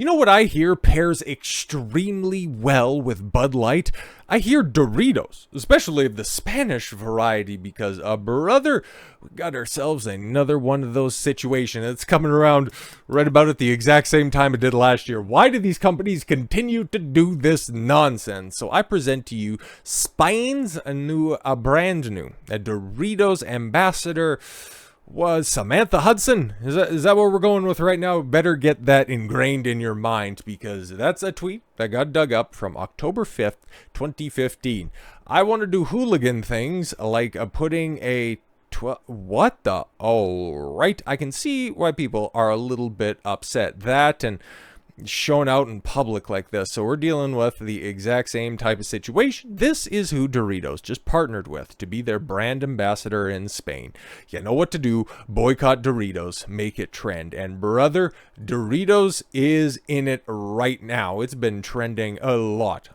You know what I hear pairs extremely well with Bud Light? I hear Doritos, especially the Spanish variety, because, brother, we got ourselves another one of those situations. It's coming around right about at the exact same time it did last year. Why do these companies continue to do this nonsense? So I present to you Spain's brand new, a Doritos ambassador was Samantha Hudson. Is that what we're going with right now? Better get that ingrained in your mind, because that's a tweet that got dug up from October 5th, 2015. I want to do hooligan things like putting a what the? Oh, right. I can see why people are a little bit upset. That and shown out in public like this. So we're dealing with the exact same type of situation. This is who Doritos just partnered with to be their brand ambassador in Spain. You know what to do. Boycott Doritos. Make it trend. And brother, Doritos is in it right now. It's been trending a lot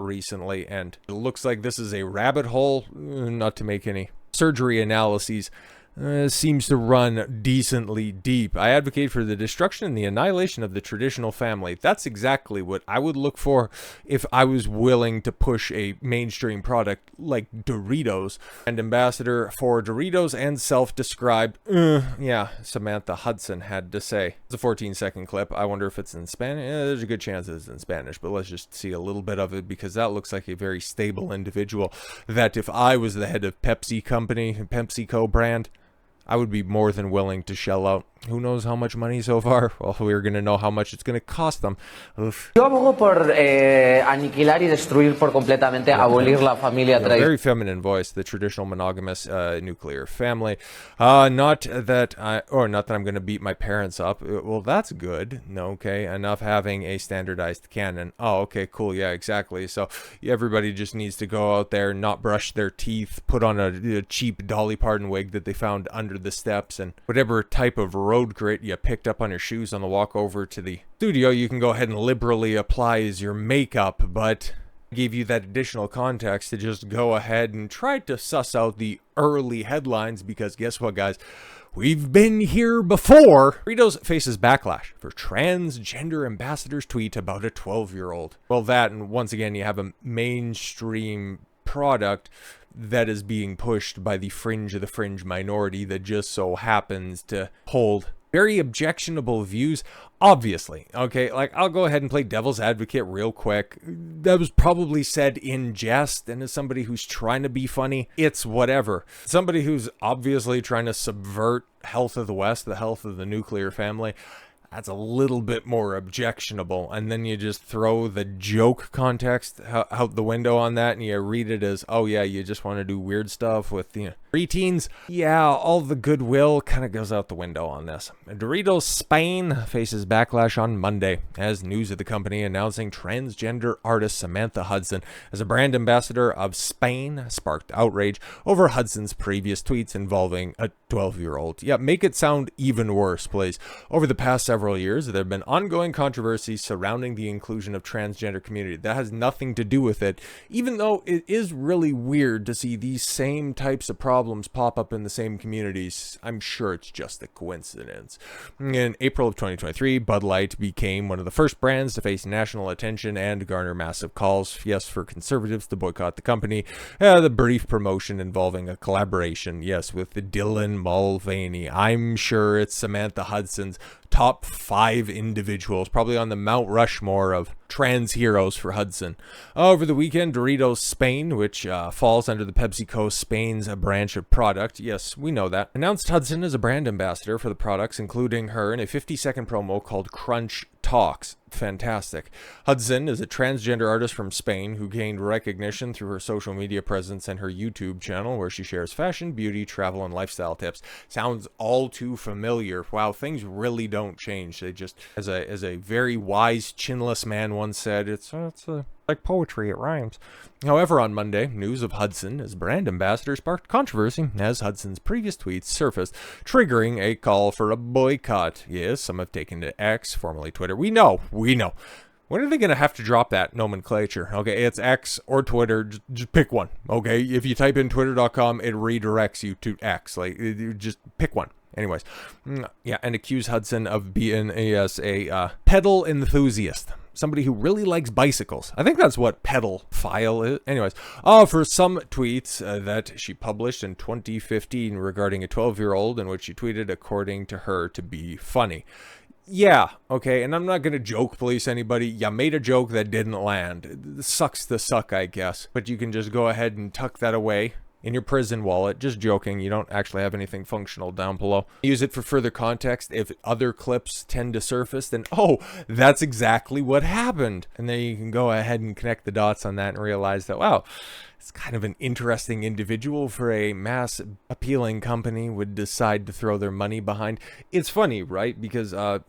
recently. And it looks like this is a rabbit hole. Not to make any surgery analyses. Seems to run decently deep. I advocate for the destruction and the annihilation of the traditional family. That's exactly what I would look for if I was willing to push a mainstream product like Doritos. And ambassador for Doritos and self-described, Samantha Hudson had to say. It's a 14-second clip. I wonder if it's in Spanish. There's a good chance it's in Spanish, but let's just see a little bit of it, because that looks like a very stable individual that if I was the head of PepsiCo brand, I would be more than willing to shell out. Who knows how much money so far? Well, we're going to know how much it's going to cost them. Oof. Yo abogo por aniquilar y destruir por completamente, abolir la familia tradicional. Very feminine voice, the traditional monogamous nuclear family. Not that I'm going to beat my parents up. Well, that's good. No, okay, enough having a standardized canon. Oh, okay, cool. Yeah, exactly. So everybody just needs to go out there, not brush their teeth, put on a cheap Dolly Parton wig that they found under the steps, and whatever type of road grit you picked up on your shoes on the walk over to the studio, you can go ahead and liberally apply as your makeup. But I gave you that additional context to just go ahead and try to suss out the early headlines, because guess what, guys? We've been here before. Doritos faces backlash for transgender ambassador's tweet about a 12-year-old. Well, that, and once again, you have a mainstream product that is being pushed by the fringe of the fringe minority that just so happens to hold very objectionable views, obviously. Okay, like, I'll go ahead and play devil's advocate real quick. That was probably said in jest, and as somebody who's trying to be funny, it's whatever. Somebody who's obviously trying to subvert health of the West, the health of the nuclear family, that's a little bit more objectionable. And then you just throw the joke context out the window on that, and you read it as, oh yeah, you just want to do weird stuff with, preteens. Yeah, all the goodwill kind of goes out the window on this. Doritos Spain faces backlash on Monday as news of the company announcing transgender artist Samantha Hudson as a brand ambassador of Spain sparked outrage over Hudson's previous tweets involving a 12-year-old. Yeah, make it sound even worse, please. Over the past several years, there have been ongoing controversies surrounding the inclusion of transgender community. That has nothing to do with it, even though it is really weird to see these same types of problems pop up in the same communities. I'm sure it's just a coincidence. In April of 2023, Bud Light became one of the first brands to face national attention and garner massive calls, yes, for conservatives to boycott the company. The brief promotion involving a collaboration, yes, with Dylan Mulvaney. I'm sure it's Samantha Hudson's top 5 individuals, probably on the Mount Rushmore of trans heroes for Hudson. Over the weekend, Doritos Spain, which falls under the PepsiCo Spain's branch of product, yes, we know that, announced Hudson as a brand ambassador for the products, including her in a 50-second promo called Crunch Talks. Fantastic. Hudson is a transgender artist from Spain who gained recognition through her social media presence and her YouTube channel, where she shares fashion, beauty, travel, and lifestyle tips. Sounds all too familiar. Wow, things really don't change. They just, as a very wise, chinless man once said, it's like poetry, it rhymes. However, on Monday, news of Hudson as brand ambassador sparked controversy as Hudson's previous tweets surfaced, triggering a call for a boycott. Yes, some have taken to X, formerly Twitter. We know. When are they going to have to drop that nomenclature? Okay, it's X or Twitter. Just pick one. Okay, if you type in twitter.com, it redirects you to X. Like, just pick one. Anyways, yeah, and accuse Hudson of being a pedal enthusiast. Somebody who really likes bicycles. I think that's what pedophile is. Anyways, for some tweets that she published in 2015 regarding a 12-year-old in which she tweeted, according to her, to be funny. Yeah, okay, and I'm not gonna joke police anybody. You made a joke that didn't land. It sucks to suck, I guess. But you can just go ahead and tuck that away in your prison wallet. Just joking, you don't actually have anything functional down below. Use it for further context. If other clips tend to surface, then oh, that's exactly what happened. And then you can go ahead and connect the dots on that and realize that, wow, it's kind of an interesting individual for a mass appealing company would decide to throw their money behind. It's funny, right? Because I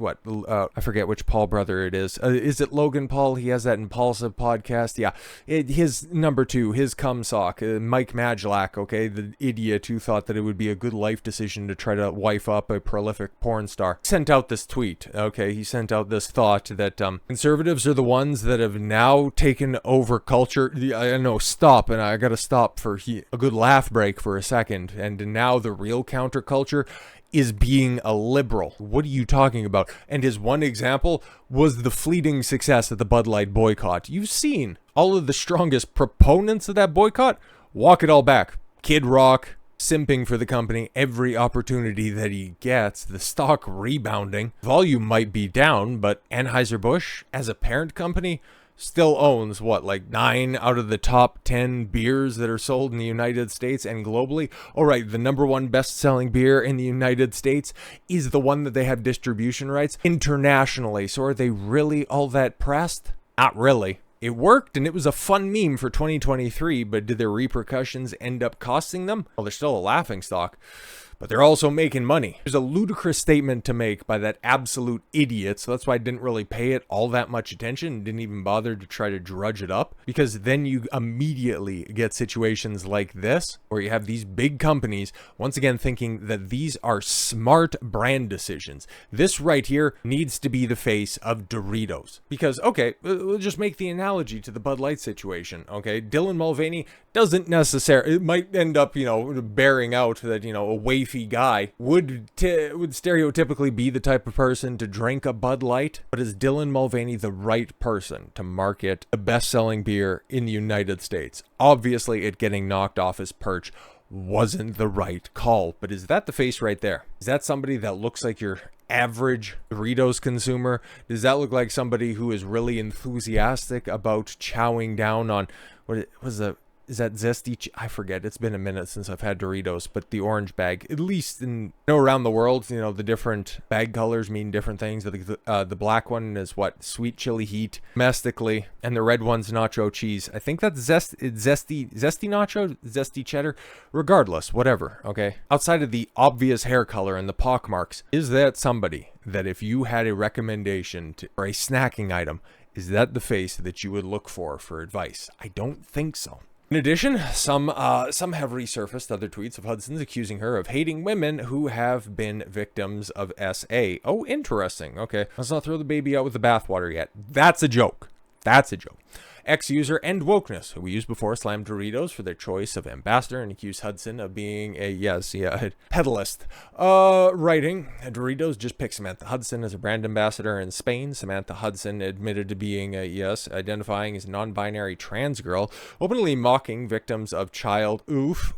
forget which Paul brother it is. Is it Logan Paul? He has that Impulsive podcast. Yeah, his number 2, his cumsock, Mike Majlak, okay, the idiot who thought that it would be a good life decision to try to wife up a prolific porn star, sent out this tweet. Okay, he sent out this thought that conservatives are the ones that have now taken over culture. I know, stop, and I gotta stop for a good laugh break for a second. And now the real counterculture is being a liberal. What are you talking about? And his one example was the fleeting success of the Bud Light boycott. You've seen all of the strongest proponents of that boycott walk it all back. Kid Rock simping for the company every opportunity that he gets, the stock rebounding. Volume might be down, but Anheuser-Busch, as a parent company, still owns, what, like 9 out of the top 10 beers that are sold in the United States and globally. All right, the number 1 best-selling beer in the United States is the one that they have distribution rights internationally. So are they really all that pressed? Not really. It worked, and it was a fun meme for 2023, but did their repercussions end up costing them? Well, they're still a laughingstock, but they're also making money. There's a ludicrous statement to make by that absolute idiot, so that's why I didn't really pay it all that much attention, didn't even bother to try to drudge it up, because then you immediately get situations like this, where you have these big companies, once again, thinking that these are smart brand decisions. This right here needs to be the face of Doritos. Because, okay, we'll just make the analogy to the Bud Light situation, okay? Dylan Mulvaney doesn't necessarily, it might end up, bearing out that, a wafy guy would stereotypically be the type of person to drink a Bud Light, but is Dylan Mulvaney the right person to market a best-selling beer in the United States? Obviously, it getting knocked off his perch wasn't the right call, but is that the face right there? Is that somebody that looks like your average Doritos consumer? Does that look like somebody who is really enthusiastic about chowing down on, is that zesty? I forget. It's been a minute since I've had Doritos, but the orange bag, at least around the world, the different bag colors mean different things. The black one is what? Sweet chili heat domestically, and the red one's nacho cheese. I think that's zesty nacho, zesty cheddar. Regardless, whatever. Okay. Outside of the obvious hair color and the pock marks, is that somebody that if you had a recommendation for a snacking item, is that the face that you would look for advice? I don't think so. In addition, some have resurfaced other tweets of Hudson's accusing her of hating women who have been victims of SA. Oh, interesting. Okay, let's not throw the baby out with the bathwater yet. That's a joke. That's a joke. Ex-user and Wokeness, who we used before, slammed Doritos for their choice of ambassador and accused Hudson of being a pedalist. Writing, Doritos just picked Samantha Hudson as a brand ambassador in Spain. Samantha Hudson admitted to being identifying as a non-binary trans girl, openly mocking victims of child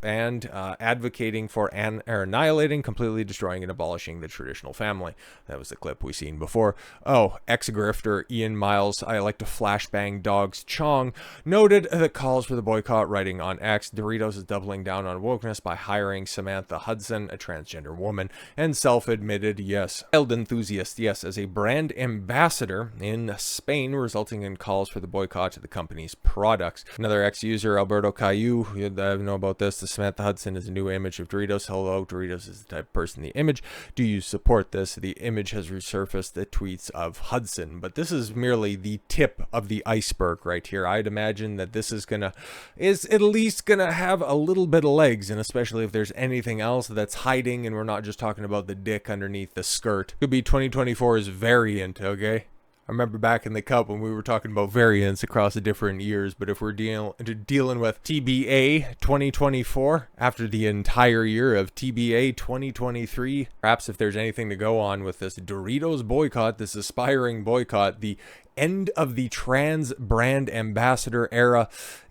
and advocating for annihilating, completely destroying, and abolishing the traditional family. That was the clip we seen before. Oh, ex-grifter Ian Miles, I like to flashbang dogs Chong, noted the calls for the boycott, writing on X, Doritos is doubling down on wokeness by hiring Samantha Hudson, a transgender woman, and self-admitted, child enthusiast, as a brand ambassador in Spain, resulting in calls for the boycott of the company's products. Another ex-user, Alberto Caillou, I don't know about this, the Samantha Hudson is a new image of Doritos. Hello, Doritos is the type of person in the image. Do you support this? The image has resurfaced the tweets of Hudson, but this is merely the tip of the iceberg right here. I'd imagine that this is at least gonna have a little bit of legs, and especially if there's anything else that's hiding and we're not just talking about the dick underneath the skirt. Could be 2024's variant, okay? I remember back in the Cup when we were talking about variants across the different years, but if we're dealing with TBA 2024 after the entire year of TBA 2023, perhaps if there's anything to go on with this Doritos boycott, this aspiring boycott, the end of the trans brand ambassador era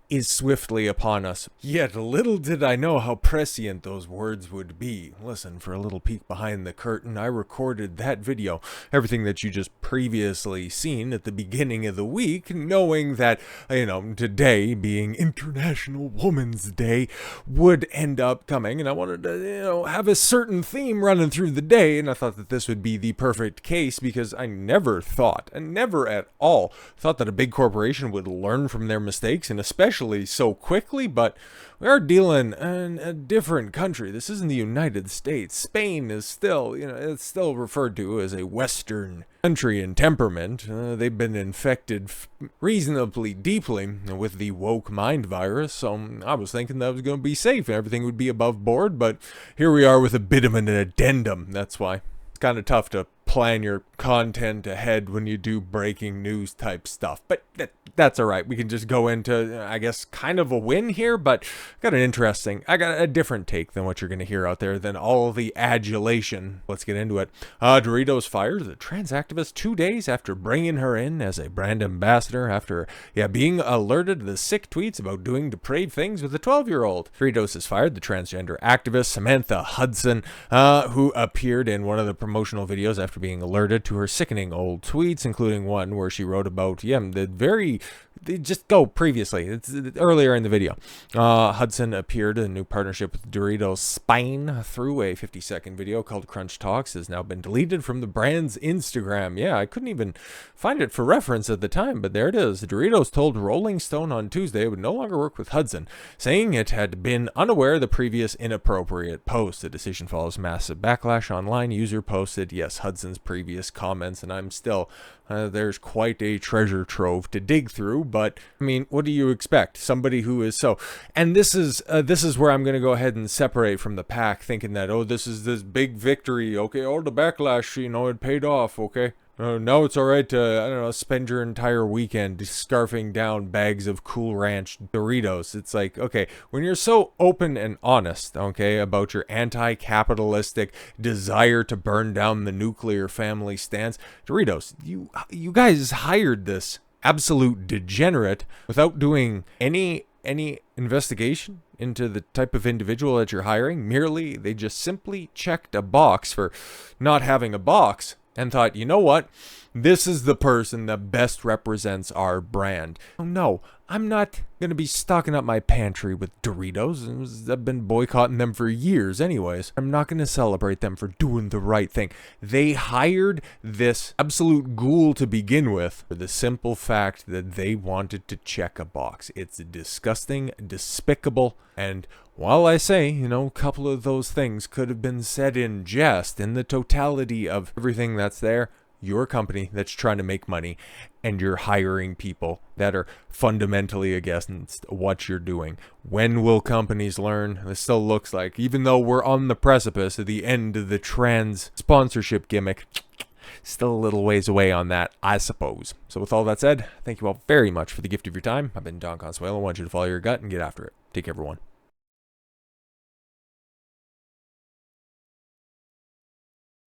is swiftly upon us. Yet little did I know how prescient those words would be. Listen, for a little peek behind the curtain, I recorded that video, everything that you just previously seen at the beginning of the week, knowing that, today being International Women's Day would end up coming, and I wanted to, have a certain theme running through the day, and I thought that this would be the perfect case because I never at all thought that a big corporation would learn from their mistakes, and especially so quickly, but we are dealing in a different country. This isn't the United States. Spain is still, it's still referred to as a Western country in temperament. They've been infected reasonably deeply with the woke mind virus, so I was thinking that was going to be safe and everything would be above board, but here we are with a bit of an addendum. That's why it's kind of tough to plan your content ahead when you do breaking news type stuff, but that's all right. We can just go into, I guess, kind of a win here, but I got a different take than what you're going to hear out there than all the adulation. Let's get into it. Doritos fires a trans activist 2 days after bringing her in as a brand ambassador after, being alerted to the sick tweets about doing depraved things with a 12-year-old. Doritos has fired the transgender activist Samantha Hudson, who appeared in one of the promotional videos after being alerted to her sickening old tweets, including one where she wrote about, they just go previously. It's earlier in the video. Hudson appeared in a new partnership with Doritos Spain through a 50-second video called Crunch Talks. Has now been deleted from the brand's Instagram. Yeah, I couldn't even find it for reference at the time, but there it is. Doritos told Rolling Stone on Tuesday it would no longer work with Hudson, saying it had been unaware of the previous inappropriate post. The decision follows massive backlash online. User posted, yes, Hudson's previous comments, and I'm still, there's quite a treasure trove to dig through, but I mean, what do you expect? Somebody who is so, and this is where I'm going to go ahead and separate from the pack, thinking that, this is this big victory, okay, all the backlash, it paid off, okay. Now it's all right to, spend your entire weekend scarfing down bags of Cool Ranch Doritos. It's like, okay, when you're so open and honest, okay, about your anti-capitalistic desire to burn down the nuclear family stance, Doritos, you guys hired this absolute degenerate without doing any investigation into the type of individual that you're hiring. Merely, they just simply checked a box for not having a box and thought, you know what? This is the person that best represents our brand. Oh, no, I'm not going to be stocking up my pantry with Doritos. I've been boycotting them for years anyways. I'm not going to celebrate them for doing the right thing. They hired this absolute ghoul to begin with for the simple fact that they wanted to check a box. It's disgusting, despicable, and while I say, a couple of those things could have been said in jest, in the totality of everything that's there, you're a company that's trying to make money, and you're hiring people that are fundamentally against what you're doing. When will companies learn? This still looks like, even though we're on the precipice of the end of the trans sponsorship gimmick, still a little ways away on that, I suppose. So with all that said, thank you all very much for the gift of your time. I've been Don Consuelo. I want you to follow your gut and get after it. Take care, everyone.